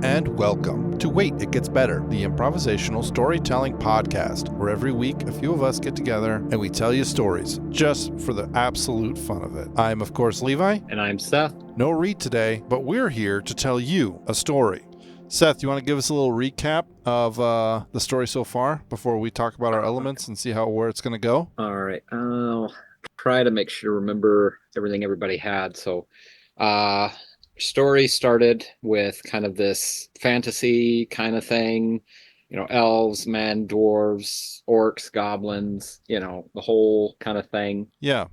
and welcome to Wait, It Gets Better, the improvisational storytelling podcast, where every week a few of us get together and we tell you stories just for the absolute fun of it. I'm, of course, Levi. And I'm Seth. No Reed today, but we're here to tell you a story. Seth, you want to give us a little recap of the story so far before we talk about our elements and see where it's going to go? All right. I'll try to make sure to remember everything everybody had. So, story started with kind of this fantasy kind of thing, elves, men, dwarves, orcs, goblins, the whole kind of thing. Yeah.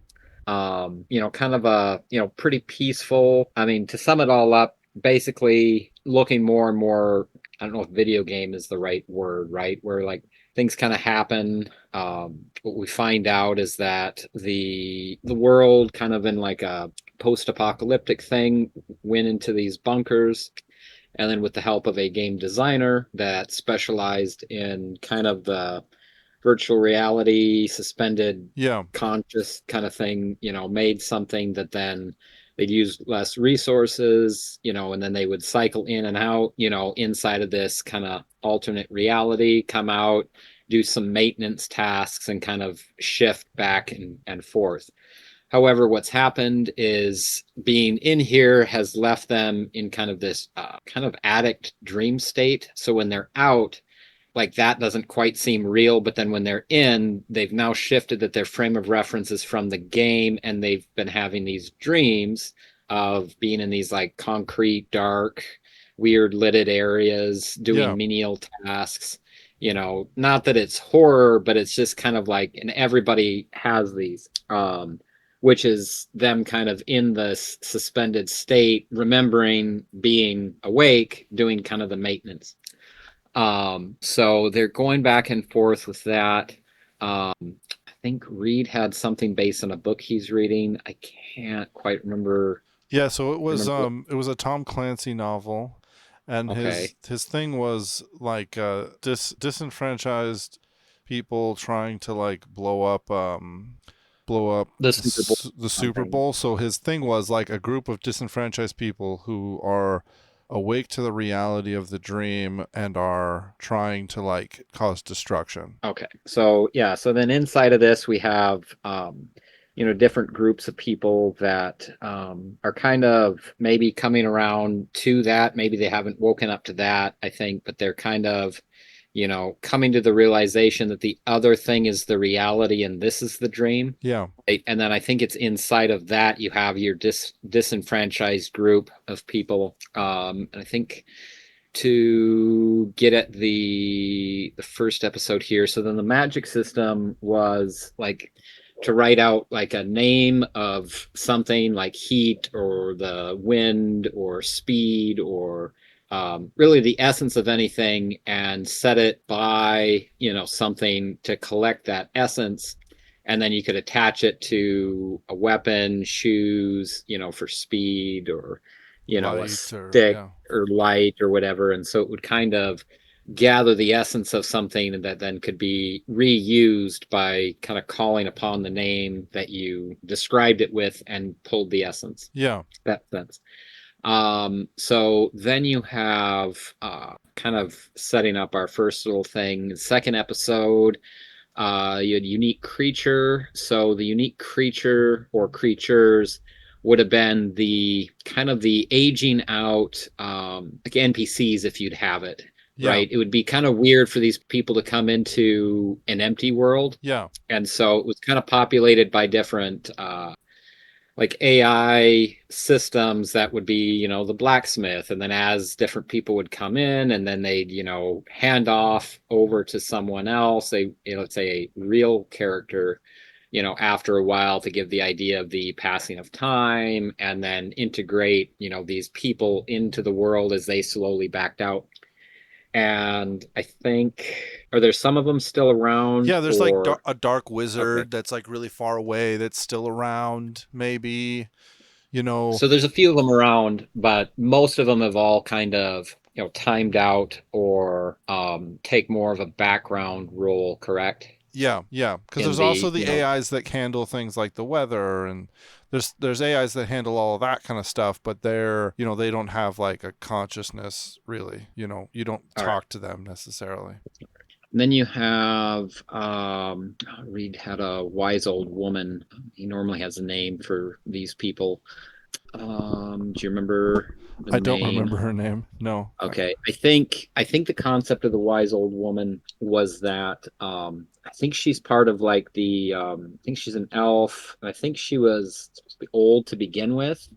Kind of a, pretty peaceful. I mean, to sum it all up, basically looking more and more, I don't know if video game is the right word, right? Where like things kind of happen. What we find out is that the world kind of in like a post-apocalyptic thing went into these bunkers, and then with the help of a game designer that specialized in kind of the virtual reality suspended conscious kind of thing, made something that then they'd use less resources, and then they would cycle in and out, inside of this kind of alternate reality, come out, do some maintenance tasks and kind of shift back and forth. However, what's happened is being in here has left them in kind of this kind of addict dream state. So when they're out, like that doesn't quite seem real, but then when they're in, they've now shifted that their frame of reference is from the game, and they've been having these dreams of being in these like concrete, dark, weird lidded areas, doing menial tasks. Not that it's horror, but it's just kind of like, and everybody has these, which is them kind of in this suspended state, remembering being awake, doing kind of the maintenance. So they're going back and forth with that. I think Reed had something based on a book he's reading. I can't quite remember. Yeah, so it was a Tom Clancy novel, and his thing was like disenfranchised people trying to like blow up the Super Bowl. So his thing was like a group of disenfranchised people who are awake to the reality of the dream and are trying to like cause destruction. Okay. So then inside of this we have different groups of people that are kind of maybe coming around to that. Maybe they haven't woken up to that, I think, but they're kind of coming to the realization that the other thing is the reality and this is the dream. Yeah. And then I think it's inside of that you have your disenfranchised group of people. And I think to get at the first episode here, so then the magic system was like to write out like a name of something like heat or the wind or speed or really the essence of anything, and set it by something to collect that essence, and then you could attach it to a weapon, shoes, for speed, or a stick or light or whatever. And so it would kind of gather the essence of something that then could be reused by kind of calling upon the name that you described it with and pulled the essence. Yeah. That sense. So then you have kind of setting up our first little thing. Second episode, you had unique creature. So the unique creature or creatures would have been the kind of the aging out, like NPCs if you'd have it. Yeah. Right. It would be kind of weird for these people to come into an empty world. Yeah. And so it was kind of populated by different like AI systems that would be, the blacksmith. And then as different people would come in, and then they'd, hand off over to someone else, let's say a real character, after a while, to give the idea of the passing of time, and then integrate, these people into the world as they slowly backed out. And I think, are there some of them still around? Yeah, there's like a dark wizard that's like really far away that's still around, maybe, So there's a few of them around, but most of them have all kind of, timed out or take more of a background role, correct? Yeah, because in there's also the, the AIs that handle things like the weather, and there's AIs that handle all of that kind of stuff, but they don't have like a consciousness really. You don't all right. talk to them necessarily. And then you have Reed had a wise old woman. He normally has a name for these people. Do you remember the I don't name? remember her name. No. Okay, I think the concept of the wise old woman was that I think she's part of like the I think she's an elf. I think she was supposed to be old to begin with.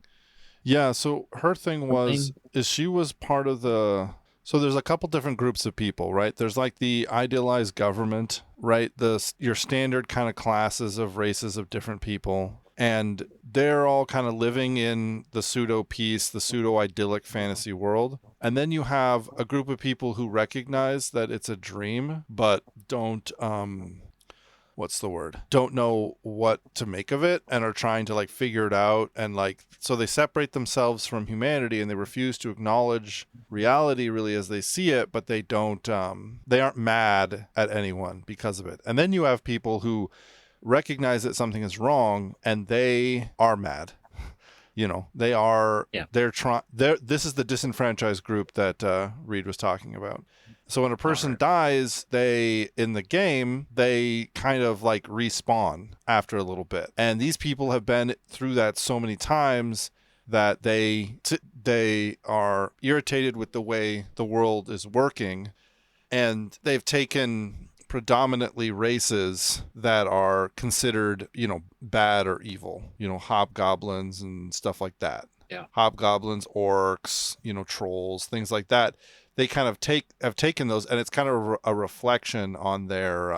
Yeah, so her thing was Something. is she was part of the so there's a couple different groups of people, right? There's like the idealized government, right? Your standard kind of classes of races of different people, and they're all kind of living in the pseudo peace, the pseudo idyllic fantasy world. And then you have a group of people who recognize that it's a dream but don't what's the word, don't know what to make of it and are trying to like figure it out, and like so they separate themselves from humanity and they refuse to acknowledge reality really as they see it, but they aren't mad at anyone because of it. And then you have people who recognize that something is wrong and they are mad. Yeah. They're trying. This is the disenfranchised group that Reed was talking about. So when a All person right. dies, in the game they kind of like respawn after a little bit, and these people have been through that so many times that they are irritated with the way the world is working, and they've taken predominantly races that are considered, bad or evil, hobgoblins and stuff like that. Yeah. Hobgoblins, orcs, trolls, things like that. They kind of have taken those, and it's kind of a reflection on their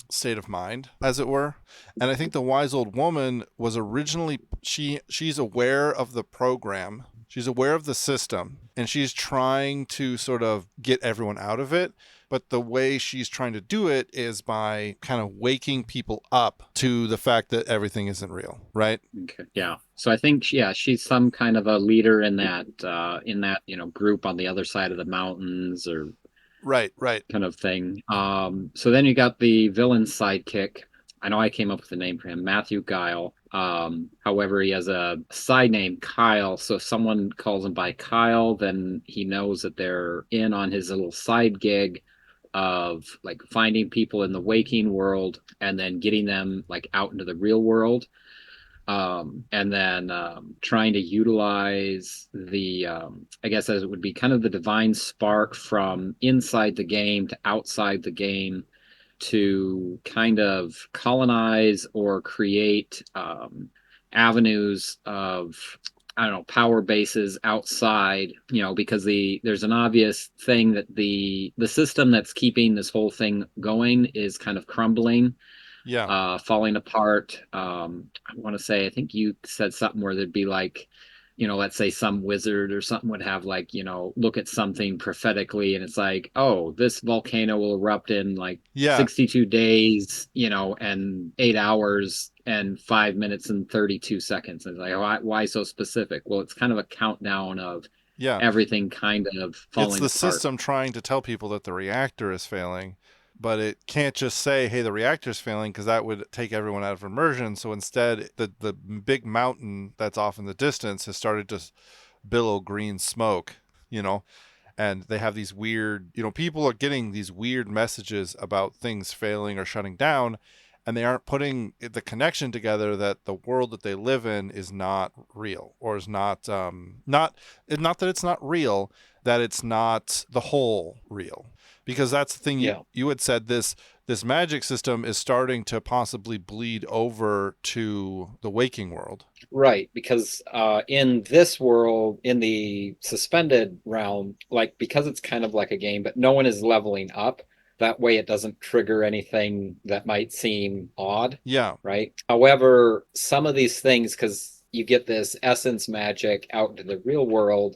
state of mind, as it were. And I think the wise old woman was originally she's aware of the program, she's aware of the system, and she's trying to sort of get everyone out of it. But the way she's trying to do it is by kind of waking people up to the fact that everything isn't real, right? Okay. Yeah. So I think yeah, she's some kind of a leader in that, group on the other side of the mountains or Right. kind of thing. So then you got the villain sidekick. I know I came up with the name for him, Matthew Guile. However, he has a side name, Kyle. So if someone calls him by Kyle, then he knows that they're in on his little side gig of like finding people in the waking world and then getting them like out into the real world. And then trying to utilize the, I guess as it would be kind of the divine spark from inside the game to outside the game to kind of colonize or create avenues of I don't know power bases outside, because there's an obvious thing that the system that's keeping this whole thing going is kind of crumbling, Yeah. falling apart. I want to say, I think you said something where there'd be like, let's say some wizard or something would have like, look at something prophetically and it's like, oh, this volcano will erupt in like Yeah. 62 days, and 8 hours and 5 minutes and 32 seconds. And it's like, why so specific? Well, it's kind of a countdown of Yeah. everything kind of It's falling the apart. system trying to tell people that the reactor is failing, but it can't just say, "Hey, the reactor's failing," because that would take everyone out of immersion. So instead, the big mountain that's off in the distance has started to billow green smoke, you know, and they have these weird, people are getting these weird messages about things failing or shutting down, and they aren't putting the connection together that the world that they live in is not real, or is not that it's not real, that it's not the whole real. Because that's the thing, Yeah. you had said, this magic system is starting to possibly bleed over to the waking world. Right, because in this world, in the suspended realm, like because it's kind of like a game, but no one is leveling up. That way, it doesn't trigger anything that might seem odd, Yeah. right? However, some of these things, because you get this essence magic out into the real world,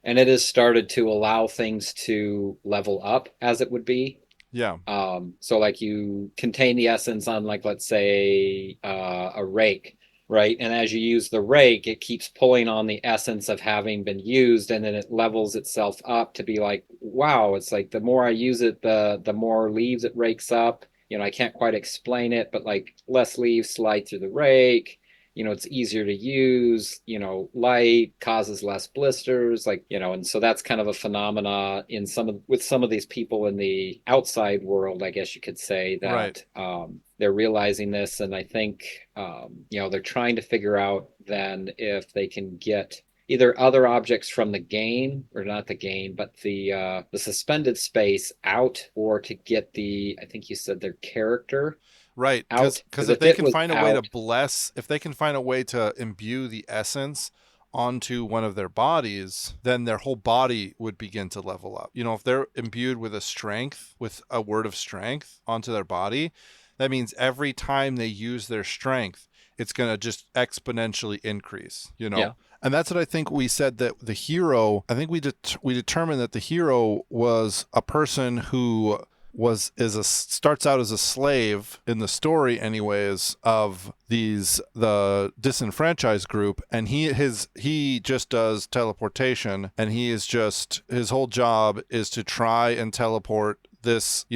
and it has started to allow things to level up, as it would be. Yeah. So like you contain the essence on like let's say a rake. right? And as you use the rake, it keeps pulling on the essence of having been used, and then it levels itself up to be like, wow, it's like the more I use it, the more leaves it rakes up. I can't quite explain it, but like less leaves slide through the rake. It's easier to use, light causes less blisters, like, and so that's kind of a phenomena with some of these people in the outside world, I guess you could say, that they're realizing this. And I think, they're trying to figure out then if they can get either other objects from the game, or not the game, but the suspended space out, or to get I think you said their character right, out. because if they can find a way to if they can find a way to imbue the essence onto one of their bodies, then their whole body would begin to level up. If they're imbued with with a word of strength onto their body, that means every time they use their strength, it's going to just exponentially increase, Yeah. And that's what I think we said, that the hero, I think we determined that the hero was a person who starts out as a slave in the story anyways of the disenfranchised group, and he just does teleportation, and his whole job is to try and teleport this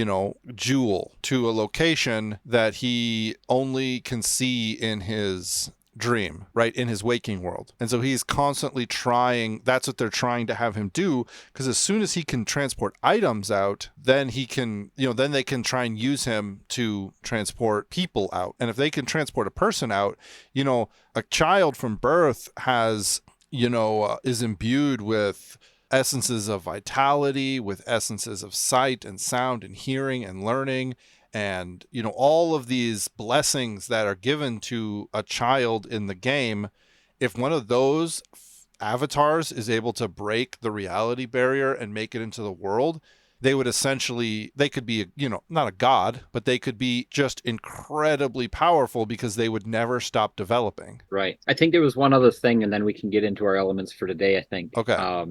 jewel to a location that he only can see in his dream, right, in his waking world. And so he's constantly trying, that's what they're trying to have him do, because as soon as he can transport items out, then he can, then they can try and use him to transport people out. And if they can transport a person out, a child from birth has, is imbued with essences of vitality, with essences of sight and sound and hearing and learning, and all of these blessings that are given to a child in the game. If one of those avatars is able to break the reality barrier and make it into the world, they could be, not a god, but they could be just incredibly powerful, because they would never stop developing. Right. I think there was one other thing, and then we can get into our elements for today, I think. Okay.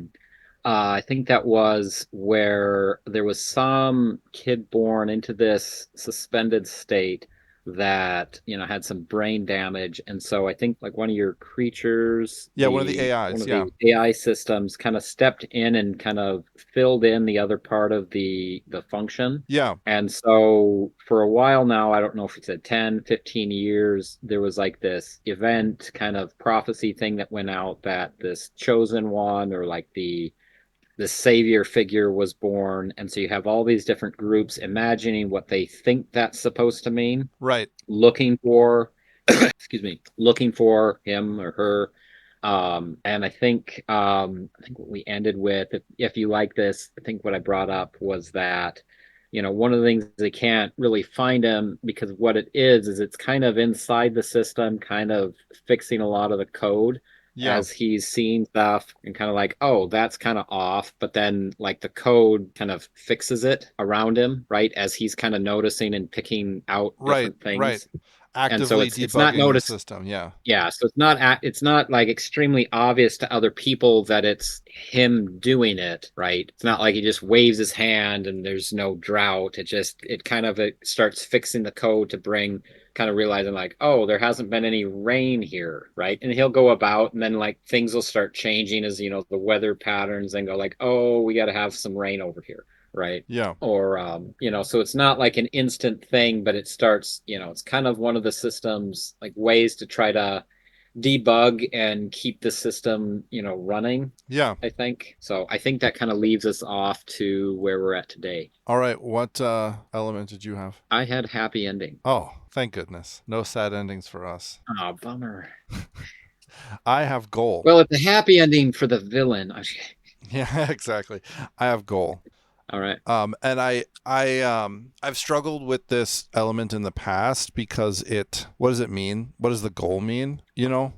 I think that was where there was some kid born into this suspended state that, had some brain damage. And so I think like one of your creatures, one of the AIs, the AI systems kind of stepped in and kind of filled in the other part of the function. Yeah. And so for a while now, I don't know if it's at 10, 15 years, there was like this event kind of prophecy thing that went out that this chosen one, or like the savior figure, was born. And so you have all these different groups imagining what they think that's supposed to mean, right, looking for looking for him or her. And I think what we ended with, if you like this, I think what I brought up was that one of the things, they can't really find him, because what it is it's kind of inside the system, kind of fixing a lot of the code. As he's seeing stuff and kind of like, oh, that's kind of off, but then like the code kind of fixes it around him, right, as he's kind of noticing and picking out different things. Right. Actively debugging it's not the system. Yeah. So it's not like extremely obvious to other people that it's him doing it, right? It's not like he just waves his hand and there's no drought. It starts fixing the code to bring, kind of realizing like, oh, there hasn't been any rain here, right? And he'll go about, and then like things will start changing as the weather patterns, and go like, oh, we got to have some rain over here, right? Yeah. Or so it's not like an instant thing, but it starts, it's kind of one of the system's like ways to try to debug and keep the system running. Yeah, I think so. I think that kind of leaves us off to where we're at today. All right, what element did you have? I had happy ending. Oh, thank goodness. No sad endings for us. Oh, bummer. I have goal. Well, it's a happy ending for the villain. Yeah, exactly. I have goal. All right. And I've struggled with this element in the past, because what does it mean? What does the goal mean?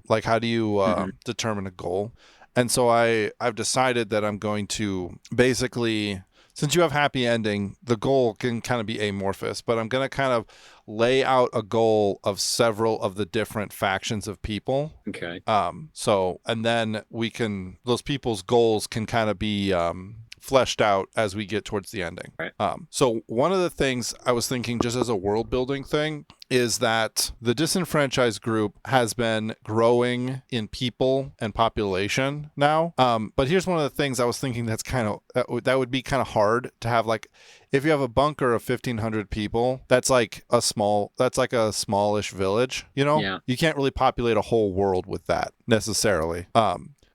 Like, how do you determine a goal? And so I've decided that I'm going to basically, since you have happy ending, the goal can kind of be amorphous, but I'm going to kind of lay out a goal of several of the different factions of people. Okay. So, and then those people's goals can kind of be, fleshed out as we get towards the ending. Right. So one of the things I was thinking, just as a world building thing, is that the disenfranchised group has been growing in people and population now. But here's one of the things I was thinking that's that would be kind of hard to have. Like, if you have a bunker of 1,500 people, that's like a smallish village, you know? Yeah. You can't really populate a whole world with that necessarily.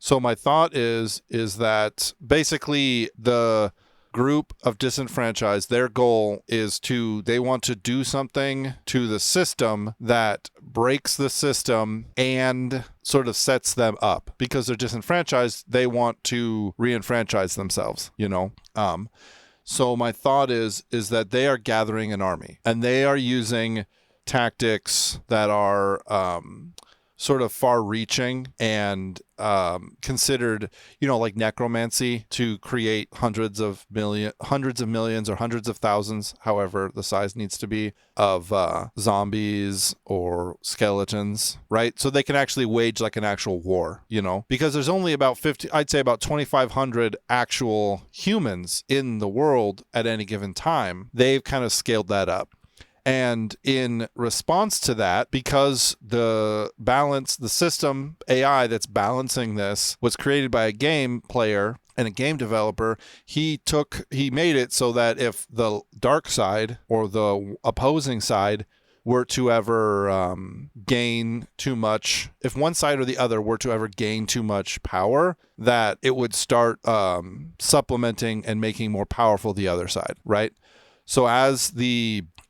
So my thought is that basically the group of disenfranchised, their goal is they want to do something to the system that breaks the system and sort of sets them up. Because they're disenfranchised, they want to re-enfranchise themselves, you know? So my thought is that they are gathering an army, and they are using tactics that are sort of far-reaching and considered, you know, like necromancy, to create hundreds of millions or hundreds of thousands, however the size needs to be, of zombies or skeletons, right? So they can actually wage like an actual war, you know, because there's only about 2,500 actual humans in the world at any given time. They've kind of scaled that up. And in response to that, because the system AI that's balancing this was created by a game player and a game developer, he made it so that if the dark side or the opposing side were to ever gain too much, if one side or the other were to ever gain too much power, that it would start supplementing and making more powerful the other side, right? So as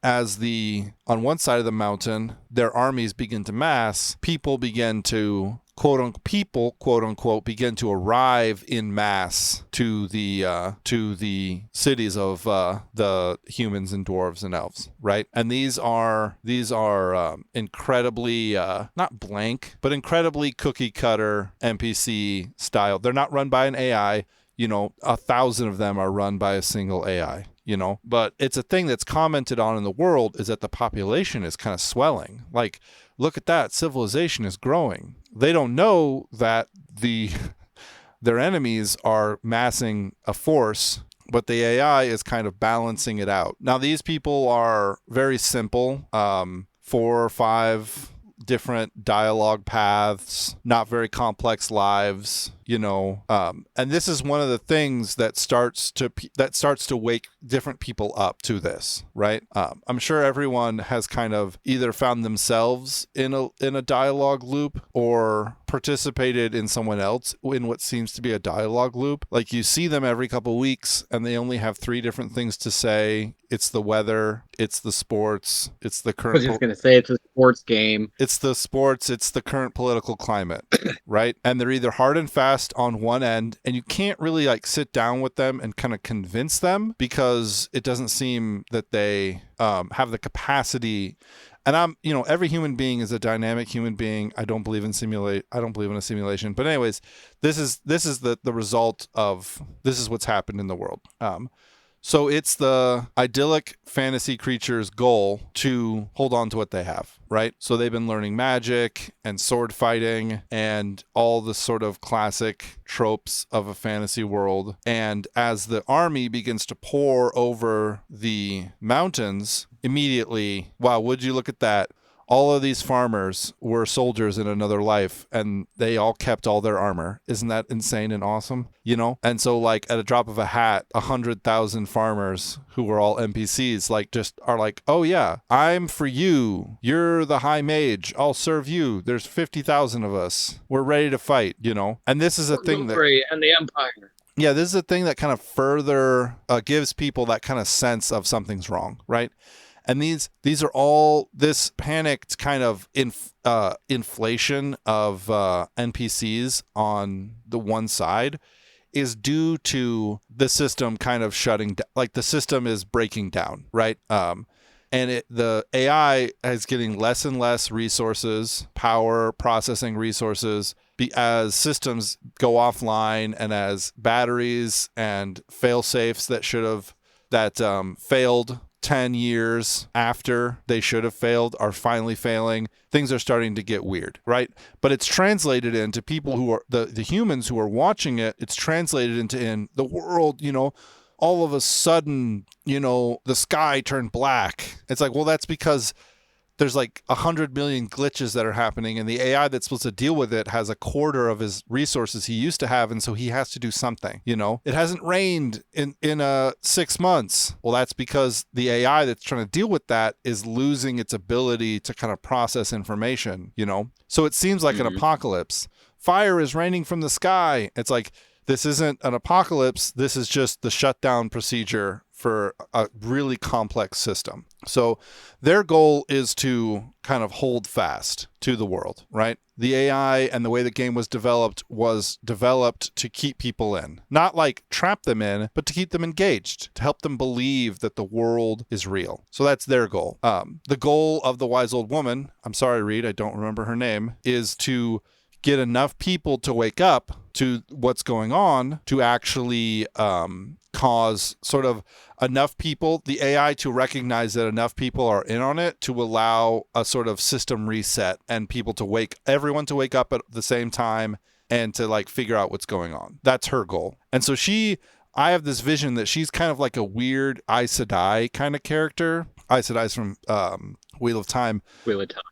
on one side of the mountain, their armies begin to mass, people begin to quote unquote begin to arrive in mass to the cities of the humans and dwarves and elves, right? And these are incredibly not blank, but incredibly cookie cutter NPC style. They're not run by an AI. You know, 1,000 of them are run by a single AI. You know, but it's a thing that's commented on in the world, is that the population is kind of swelling. Like, look at that, civilization is growing. They don't know that their enemies are massing a force, but the AI is kind of balancing it out. Now, these people are very simple, 4 or 5 different dialogue paths, not very complex lives, you know, and this is one of the things that starts to wake different people up to this, right? I'm sure everyone has kind of either found themselves in a dialogue loop or participated in someone else in what seems to be a dialogue loop. Like, you see them every couple weeks and they only have 3 different things to say. It's the weather, it's the sports, it's the current... I was just going to say, it's a sports game. It's the sports, it's the current political climate, right? And they're either hard and fast on one end, and you can't really like sit down with them and kind of convince them, because it doesn't seem that they have the capacity. And every human being is a dynamic human being. I don't believe in a simulation. But anyways, this is the result of, this is what's happened in the world. So it's the idyllic fantasy creature's goal to hold on to what they have, right? So they've been learning magic and sword fighting and all the sort of classic tropes of a fantasy world. And as the army begins to pour over the mountains, immediately, wow, would you look at that? All of these farmers were soldiers in another life, and they all kept all their armor. Isn't that insane and awesome? You know? And so, like, at a drop of a hat, 100,000 farmers who were all NPCs, like, just are like, oh yeah, I'm for you. You're the high mage. I'll serve you. There's 50,000 of us. We're ready to fight, you know? And this is a thing that... and the Empire. Yeah, this is a thing that kind of further gives people that kind of sense of something's wrong, right? And these are all, this panicked kind of inflation of NPCs on the one side is due to the system kind of shutting down, like the system is breaking down, right? And the AI is getting less and less resources, power, processing resources, as systems go offline and as batteries and fail safes that failed 10 years after they should have failed are finally failing, things are starting to get weird, right? But it's translated into people who are the humans who are watching it. It's translated into in the world, all of a sudden, the sky turned black. It's like, well, that's because there's like 100 million glitches that are happening, and the AI that's supposed to deal with it has a quarter of his resources he used to have, and so he has to do something. It hasn't rained in 6 months. Well, that's because the AI that's trying to deal with that is losing its ability to kind of process information. So it seems like an apocalypse. Fire is raining from the sky. It's like, this isn't an apocalypse. This is just the shutdown procedure for a really complex system. So their goal is to kind of hold fast to the world, right? The AI and the way the game was developed to keep people in. Not like trap them in, but to keep them engaged, to help them believe that the world is real. So that's their goal. The goal of the wise old woman, I'm sorry, Reed, I don't remember her name, is to get enough people to wake up to what's going on to actually cause sort of enough people, the AI to recognize that enough people are in on it to allow a sort of system reset and everyone to wake up at the same time and to like figure out what's going on. That's her goal. And so I have this vision that she's kind of like a weird Aes Sedai kind of character. Aes Sedai's from Wheel of Time.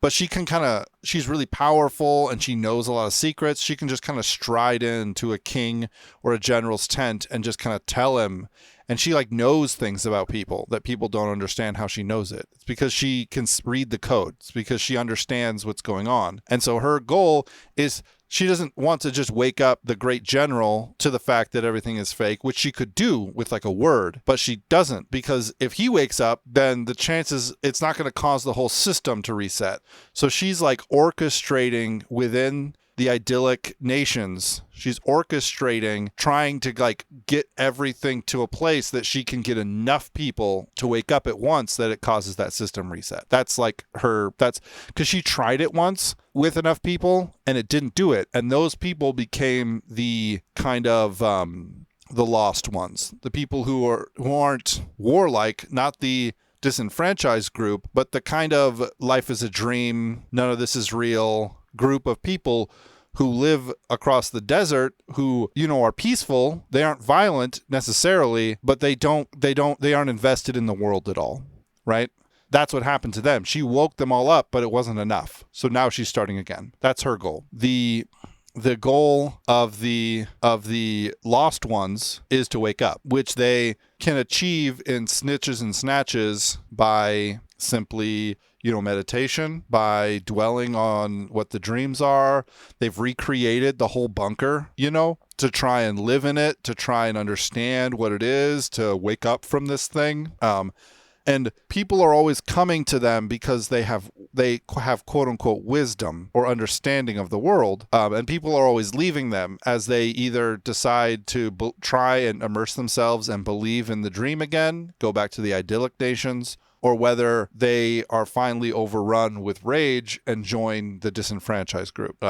But she's really powerful and she knows a lot of secrets. She can just kind of stride into a king or a general's tent and just kind of tell him. And she like knows things about people that people don't understand how she knows it. It's because she can read the code. It's because she understands what's going on. And so her goal is she doesn't want to just wake up the great general to the fact that everything is fake, which she could do with like a word, but she doesn't, because if he wakes up, then the chances it's not going to cause the whole system to reset. So she's like orchestrating within the idyllic nations. She's orchestrating, trying to like get everything to a place that she can get enough people to wake up at once that it causes that system reset. That's like that's because she tried it once with enough people and it didn't do it. And those people became the kind of, the lost ones, the people who aren't warlike, not the disenfranchised group, but the kind of life is a dream, none of this is real group of people who live across the desert, who, are peaceful. They aren't violent necessarily, but they aren't invested in the world at all, right? That's what happened to them. She woke them all up, but it wasn't enough. So now she's starting again. That's her goal. The goal of the lost ones is to wake up, which they can achieve in snitches and snatches by simply, meditation, by dwelling on what the dreams are. They've recreated the whole bunker, to try and live in it, to try and understand what it is, to wake up from this thing. And people are always coming to them because they have quote unquote wisdom or understanding of the world. And people are always leaving them as they either decide to try and immerse themselves and believe in the dream again, go back to the idyllic nations, or whether they are finally overrun with rage and join the disenfranchised group.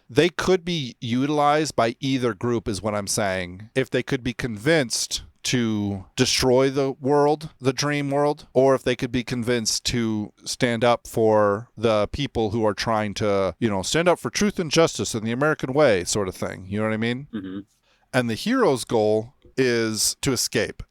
They could be utilized by either group is what I'm saying. If they could be convinced to destroy the world, the dream world, or if they could be convinced to stand up for the people who are trying to, stand up for truth and justice in the American way sort of thing. You know what I mean? Mm-hmm. And the hero's goal is to escape.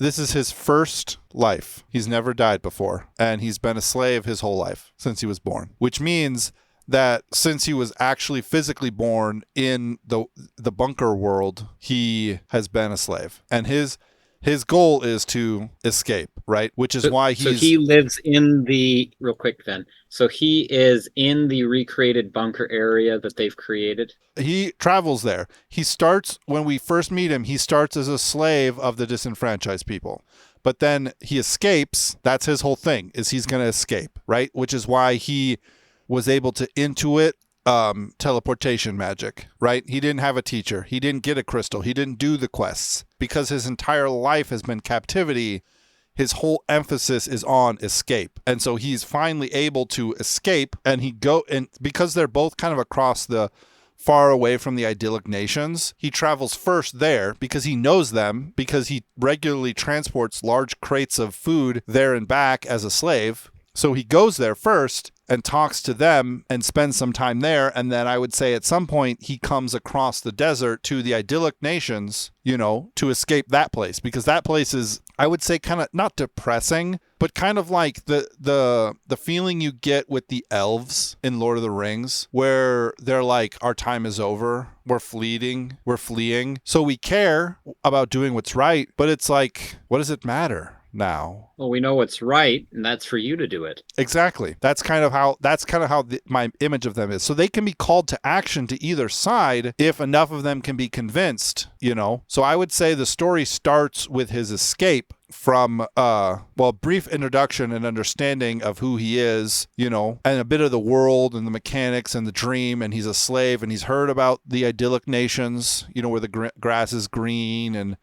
This is his first life. He's never died before, and he's been a slave his whole life since he was born, which means that since he was actually physically born in the bunker world, he has been a slave. And his goal is to escape, right? Which is why he lives in the, real quick then, so he is in the recreated bunker area that they've created? He travels there. He starts, when we first meet him, he starts as a slave of the disenfranchised people. But then he escapes. That's his whole thing, is he's going to escape, right? Which is why he was able to intuit teleportation magic, right? He didn't have a teacher. He didn't get a crystal. He didn't do the quests. Because his entire life has been captivity, his whole emphasis is on escape. And so he's finally able to escape, and because they're both kind of across the far away from the idyllic nations. He travels first there because he knows them, because he regularly transports large crates of food there and back as a slave. So he goes there first and talks to them and spends some time there. And then I would say at some point he comes across the desert to the idyllic nations, to escape that place, because that place is, I would say, kind of not depressing, but kind of like the feeling you get with the elves in Lord of the Rings, where they're like, our time is over, we're fleeing, so we care about doing what's right, but it's like, what does it matter now? Well, we know what's right, and that's for you to do it. Exactly. That's kind of how my image of them is. So they can be called to action to either side if enough of them can be convinced, So I would say the story starts with his escape from brief introduction and understanding of who he is, and a bit of the world and the mechanics and the dream, and he's a slave and he's heard about the idyllic nations, where the grass is green and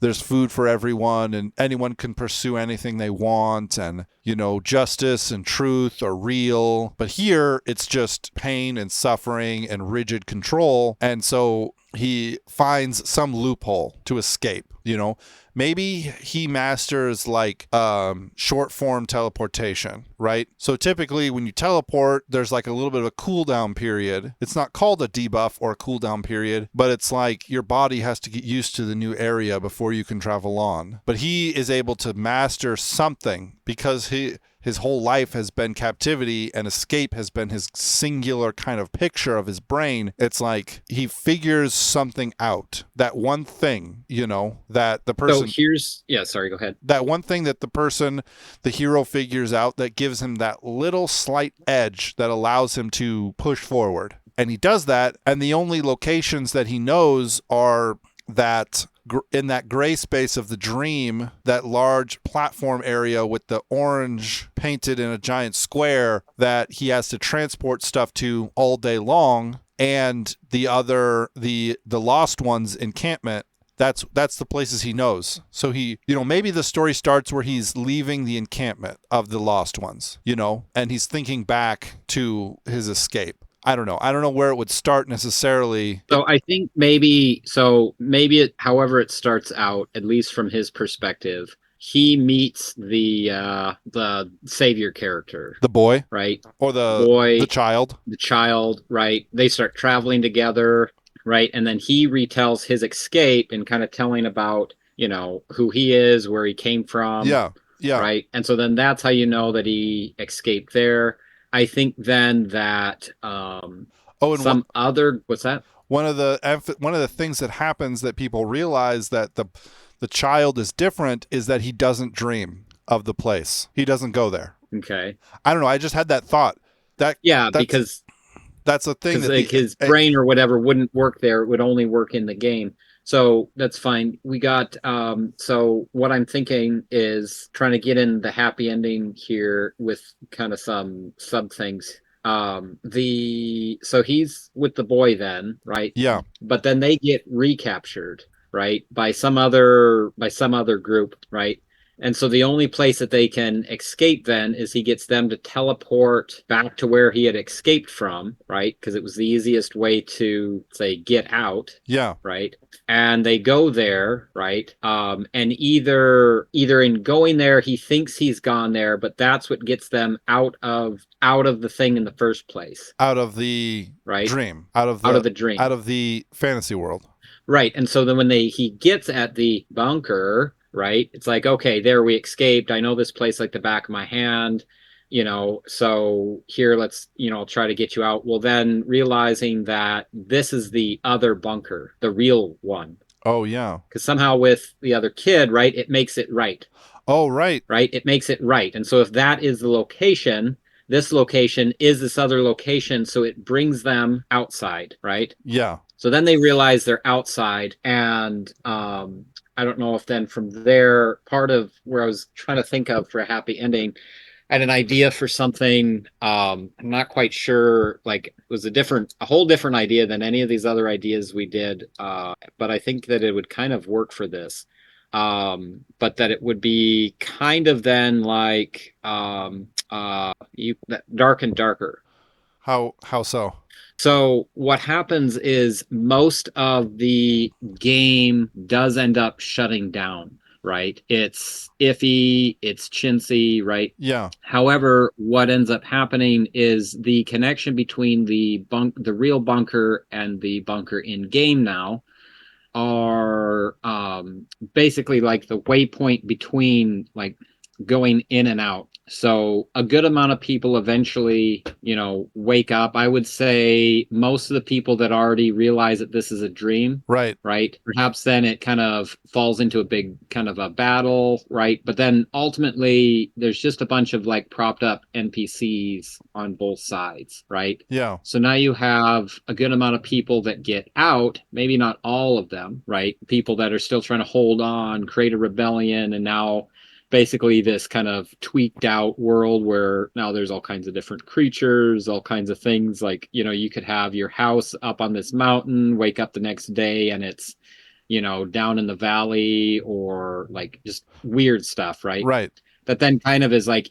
there's food for everyone and anyone can pursue anything they want, and, justice and truth are real. But here it's just pain and suffering and rigid control. And so he finds some loophole to escape, Maybe he masters like short form teleportation, right? So typically when you teleport, there's like a little bit of a cooldown period. It's not called a debuff or a cooldown period, but it's like your body has to get used to the new area before you can travel on. But he is able to master something because his whole life has been captivity, and escape has been his singular kind of picture of his brain. It's like he figures something out. That one thing, that the person... sorry, go ahead. That one thing that the hero figures out that gives him that little slight edge that allows him to push forward. And he does that, and the only locations that he knows are that in that gray space of the dream, that large platform area with the orange painted in a giant square that he has to transport stuff to all day long, and the Lost Ones encampment. That's the places he knows. So he, maybe the story starts where he's leaving the encampment of the Lost Ones, and he's thinking back to his escape. I don't know where it would start necessarily. So I think however it starts out, at least from his perspective, he meets the savior character, the boy, right? Or the child, right? They start traveling together, right? And then he retells his escape and kind of telling about, who he is, where he came from. Yeah. Right. And so then that's how you know that he escaped there. I think then that what's that? One of the things that happens that people realize that the child is different is that he doesn't dream of the place. He doesn't go there. Okay. I don't know. I just had that thought. Because that's a thing that his brain or whatever wouldn't work there. It would only work in the game. So that's fine. We got, so what I'm thinking is trying to get in the happy ending here with kind of some sub things. So he's with the boy then, right? Yeah. But then they get recaptured, right? By some other group, right? And so the only place that they can escape then is he gets them to teleport back to where he had escaped from, right? Because it was the easiest way to, say, get out. Yeah. Right. And they go there, right? And either in going there, he thinks he's gone there, but that's what gets them out of the thing in the first place. Out of the dream. Out of the dream. Out of the fantasy world. Right. And so then when he gets at the bunker, right, it's like, okay, there, we escaped. I know this place like the back of my hand, so here, let's, try to get you out. Well, then realizing that this is the other bunker, the real one. Oh, yeah. Because somehow with the other kid, right, it makes it right. Oh, right. Right. It makes it right. And so if that is the location, this location is this other location. So it brings them outside. Right. Yeah. So then they realize they're outside, and I don't know if then from there, part of where I was trying to think of for a happy ending, I had an idea for something. I'm not quite sure, like it was a whole different idea than any of these other ideas we did. But I think that it would kind of work for this. But that it would be kind of then like dark and darker. How so? So what happens is most of the game does end up shutting down, right? It's iffy, it's chintzy, right? Yeah. However, what ends up happening is the connection between the real bunker and the bunker in game now are basically like the waypoint between like going in and out. So a good amount of people eventually, wake up. I would say most of the people that already realize that this is a dream, Right. right? Perhaps then it kind of falls into a big kind of a battle, right? But then ultimately there's just a bunch of like propped up NPCs on both sides, right? Yeah. So now you have a good amount of people that get out, maybe not all of them, right? People that are still trying to hold on, create a rebellion, and now basically this kind of tweaked out world where now there's all kinds of different creatures, all kinds of things like, you could have your house up on this mountain, wake up the next day and it's, down in the valley or like just weird stuff, right? Right. That then kind of is like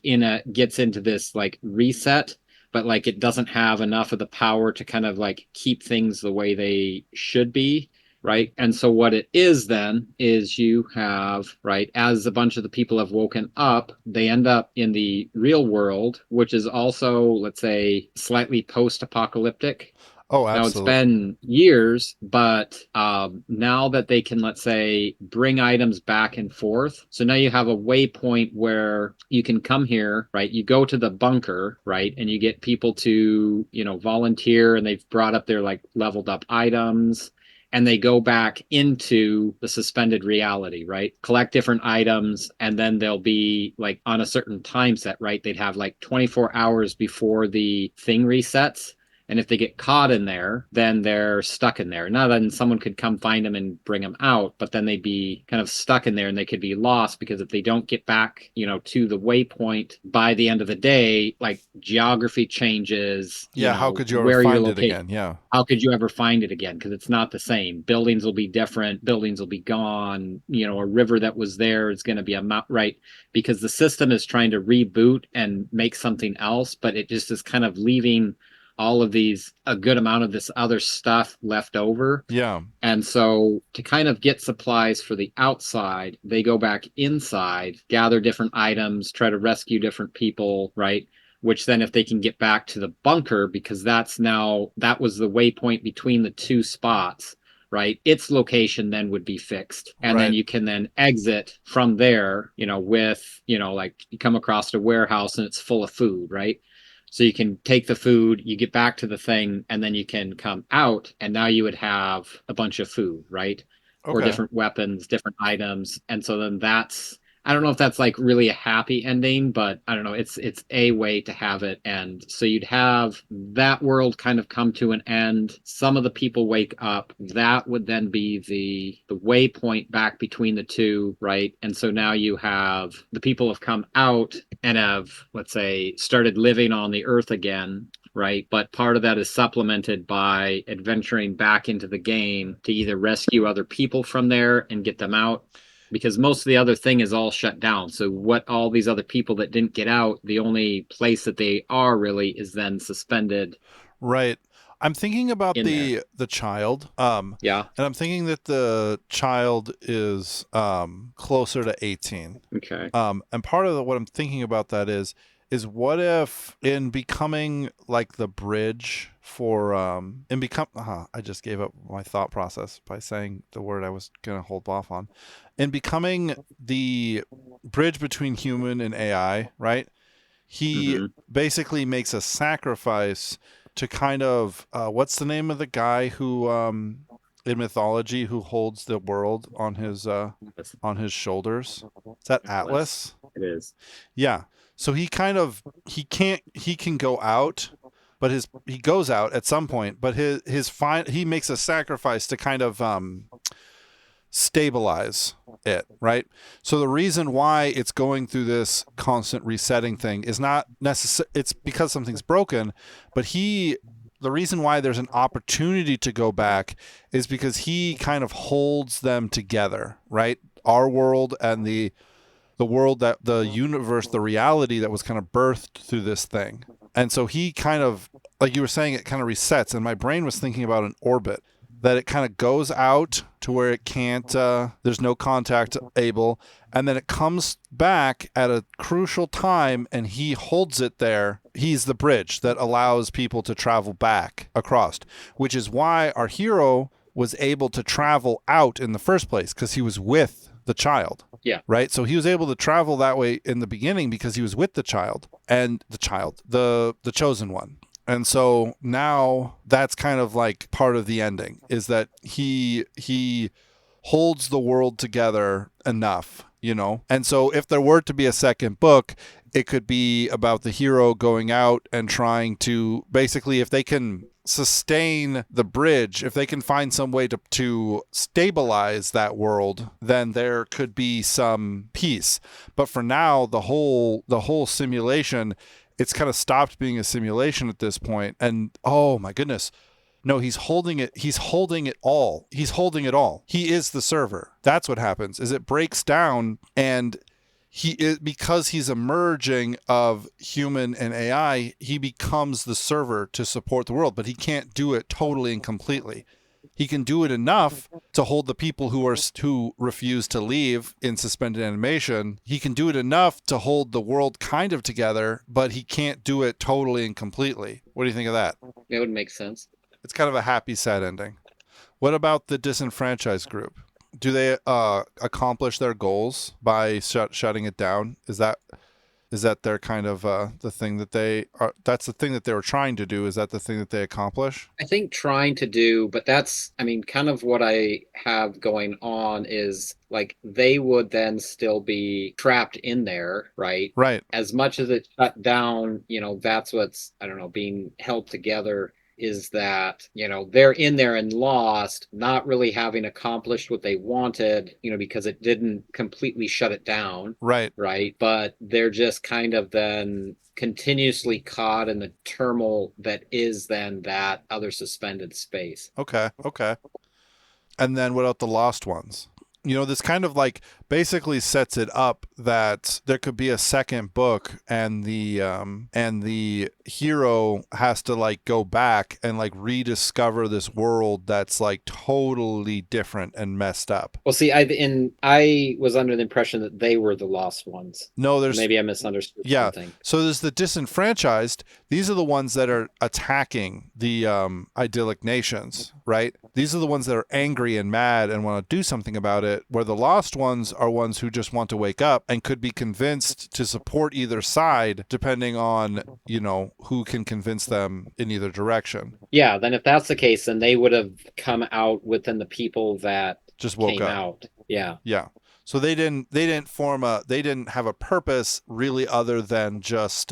gets into this like reset, but like it doesn't have enough of the power to kind of like keep things the way they should be, right? And so what it is then is you have, right, as a bunch of the people have woken up, they end up in the real world, which is also, let's say, slightly post-apocalyptic. Oh, Now it's absolutely. been years, but now that they can, let's say, bring items back and forth. So now you have a waypoint where you can come here, right? You go to the bunker, right? And you get people to, volunteer and they've brought up their like leveled up items and they go back into the suspended reality, right? Collect different items and then they'll be like on a certain time set, right? They'd have like 24 hours before the thing resets, and if they get caught in there, then they're stuck in there. Now, then someone could come find them and bring them out, but then they'd be kind of stuck in there and they could be lost because if they don't get back, to the waypoint by the end of the day, like geography changes, Yeah. How could you ever where you're find it located. again? Yeah. How could you ever find it again? Because it's not the same. Buildings will be different. Buildings will be gone. A river that was there is going to be right? Because the system is trying to reboot and make something else, but it just is kind of leaving all of these a good amount of this other stuff left over. Yeah. And so to kind of get supplies for the outside, they go back inside, gather different items, try to rescue different people, right? Which then if they can get back to the bunker, because that was the waypoint between the two spots, right? Its location then would be fixed. And then Right. you can then exit from there, with, like you come across a warehouse and it's full of food, right? So you can take the food, you get back to the thing, and then you can come out, and now you would have a bunch of food, right? Or Okay. different weapons, different items. And so then I don't know if that's like really a happy ending, but I don't know, it's a way to have it. And so you'd have that world kind of come to an end. Some of the people wake up. That would then be the waypoint back between the two, right? And so now you have the people have come out and have, let's say, started living on the earth again, right? But part of that is supplemented by adventuring back into the game to either rescue other people from there and get them out, because most of the other thing is all shut down. So what all these other people that didn't get out, the only place that they are really is then suspended. Right. I'm thinking about In there. the child. Yeah. And I'm thinking that the child is closer to 18. Okay. And part of what I'm thinking about that is what if in becoming like the bridge for I just gave up my thought process by saying the word I was gonna hold off on. In becoming the bridge between human and AI, right? He Mm-hmm. basically makes a sacrifice to kind of what's the name of the guy who in mythology who holds the world on his shoulders? Is that Atlas? It is. Yeah. So he can go out, but he goes out at some point, but he makes a sacrifice to kind of stabilize it, right? So the reason why it's going through this constant resetting thing is not necessary. It's because something's broken, but the reason why there's an opportunity to go back is because he kind of holds them together, right? Our world and the the world, that the universe, the reality that was kind of birthed through this thing. And so he kind of, like you were saying, it kind of resets. And my brain was thinking about an orbit, that it kind of goes out to where it can't, there's no contact able. And then it comes back at a crucial time and he holds it there. He's the bridge that allows people to travel back across, which is why our hero was able to travel out in the first place, because he was with the child. Yeah. Right. So he was able to travel that way in the beginning because he was with the child, the chosen one. And so now that's kind of like part of the ending, is that he holds the world together enough, you know? And so if there were to be a second book, it could be about the hero going out and trying to, basically, if they can sustain the bridge, if they can find some way to stabilize that world, then there could be some peace. But for now, the whole simulation, it's kind of stopped being a simulation at this point. And oh my goodness, no, he's holding it all. He's holding it all. He is the server. That's what happens, is it breaks down, and he is, because he's a merging of human and AI, he becomes the server to support the world, but he can't do it totally and completely. He can do it enough to hold the people who refuse to leave in suspended animation. He can do it enough to hold the world kind of together, but he can't do it totally and completely. What do you think of that? It would make sense. It's kind of a happy, sad ending. What about the disenfranchised group? Do they accomplish their goals by shutting it down? Is that their kind of the thing that they are? That's the thing that they were trying to do. Is that the thing that they accomplish? I think trying to do, but that's, I mean, kind of what I have going on is like they would then still be trapped in there, right? Right. As much as it's shut down, that's what's, I don't know, being held together, is that, they're in there and lost, not really having accomplished what they wanted, because it didn't completely shut it down. Right. Right. But they're just kind of then continuously caught in the turmoil that is then that other suspended space. Okay. And then what about the lost ones? This kind of like basically sets it up that there could be a second book, and the hero has to like go back and like rediscover this world that's like totally different and messed up. Well, see, I was under the impression that they were the lost ones. No, maybe I misunderstood something. So there's the disenfranchised. These are the ones that are attacking the idyllic nations, right? These are the ones that are angry and mad and want to do something about it, where the lost ones are ones who just want to wake up and could be convinced to support either side, depending on, who can convince them in either direction. Yeah, then if that's the case, then they would have come out within the people that just woke came up. Out. Yeah. Yeah. So they didn't have a purpose really, other than just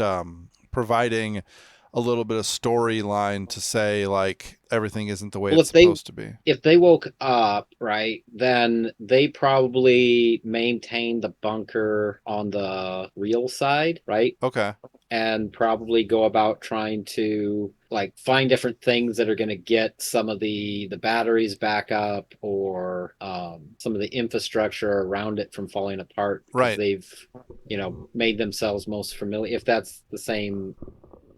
providing a little bit of storyline to say like everything isn't the way it's supposed to be. If they woke up, right, then they probably maintain the bunker on the real side, right? Okay. And probably go about trying to like find different things that are going to get some of the batteries back up, or some of the infrastructure around it from falling apart. Right. They've, made themselves most familiar, if that's the same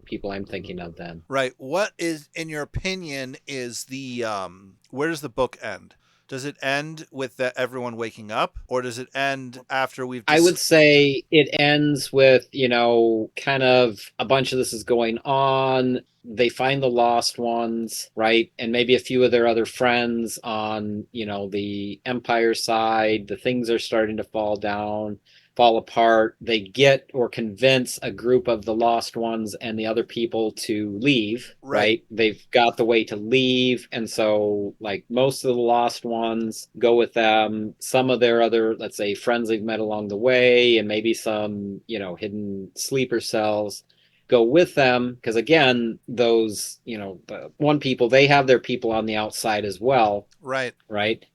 people I'm thinking of then. Right. What is, in your opinion, is the where does the book end? Does it end with everyone waking up, or does it end after we've I would say it ends with, kind of a bunch of this is going on. They find the lost ones, right? And maybe a few of their other friends on, the Empire side. The things are starting to fall apart. They get or convince a group of the lost ones and the other people to leave, right? They've got the way to leave. And so like most of the lost ones go with them. Some of their other, let's say, friends they've met along the way, and maybe some, hidden sleeper cells go with them. Because again, those, the one people, they have their people on the outside as well. Right.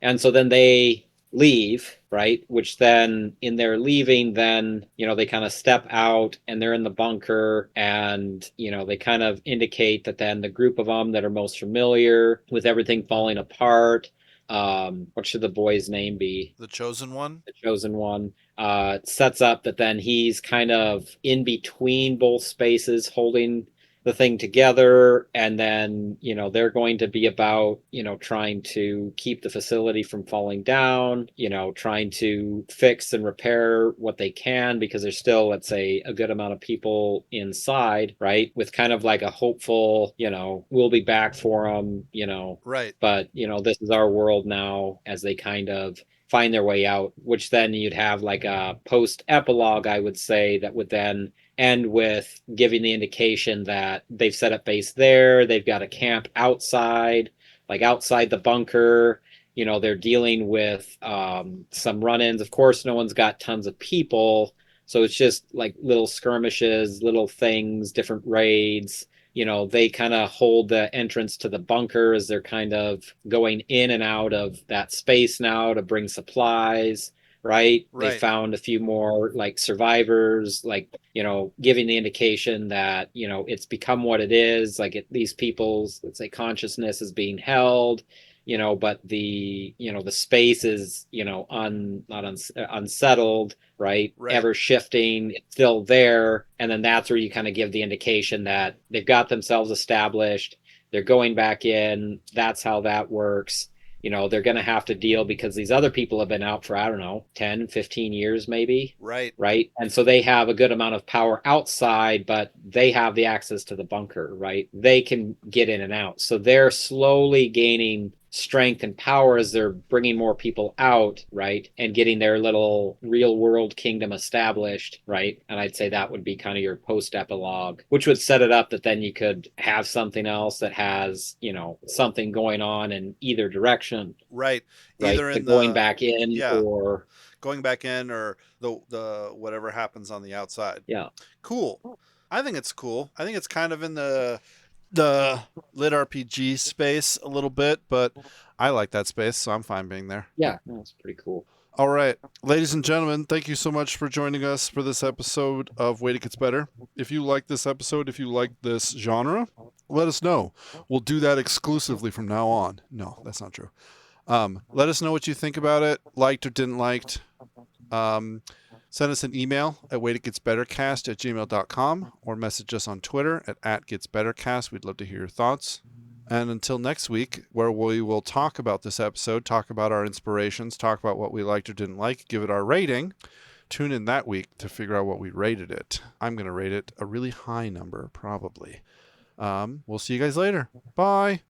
And so then they leave, right? Which then in their leaving, then, they kind of step out and they're in the bunker, and, they kind of indicate that then the group of them that are most familiar with everything falling apart, what should the boy's name be? The chosen one? The chosen one. sets up that then he's kind of in between both spaces holding the thing together, and then they're going to be about trying to keep the facility from falling down, trying to fix and repair what they can, because there's still, let's say, a good amount of people inside, right, with kind of like a hopeful we'll be back for them, Right. but this is our world now, as they kind of find their way out, which then you'd have like a post epilogue, I would say, that would then end with giving the indication that they've set up base there, they've got a camp outside, like outside the bunker. They're dealing with some run-ins. Of course, no one's got tons of people, so it's just like little skirmishes, little things, different raids. They kind of hold the entrance to the bunker as they're kind of going in and out of that space now to bring supplies, right? They found a few more like survivors, like, giving the indication that, it's become what it is. Like these people's, let's say, consciousness is being held, but the space is, unsettled, right? Ever shifting, it's still there. And then that's where you kind of give the indication that they've got themselves established. They're going back in. That's how that works. They're going to have to deal because these other people have been out for, I don't know, 10, 15 years maybe. Right. Right. And so they have a good amount of power outside, but they have the access to the bunker, right? They can get in and out. So they're slowly gaining strength and power as they're bringing more people out, right, and getting their little real world kingdom established, right. And I'd say that would be kind of your post epilogue, which would set it up that then you could have something else that has something going on in either direction, right, either in going back in, or going back in, or the whatever happens on the outside. Yeah. Cool. I think it's cool. I think it's kind of in the lit RPG space a little bit, but I like that space, so I'm fine being there. Yeah, that's pretty cool. All right, ladies and gentlemen, thank you so much for joining us for this episode of Wait It Gets Better. If you like this episode, if you like this genre, let us know. We'll do that exclusively from now on. No, that's not true. Let us know what you think about it, liked or didn't liked. Send us an email at waititgetsbettercast@gmail.com, or message us on Twitter at @getsbettercast. We'd love to hear your thoughts. And until next week, where we will talk about this episode, talk about our inspirations, talk about what we liked or didn't like, give it our rating. Tune in that week to figure out what we rated it. I'm going to rate it a really high number, probably. We'll see you guys later. Bye.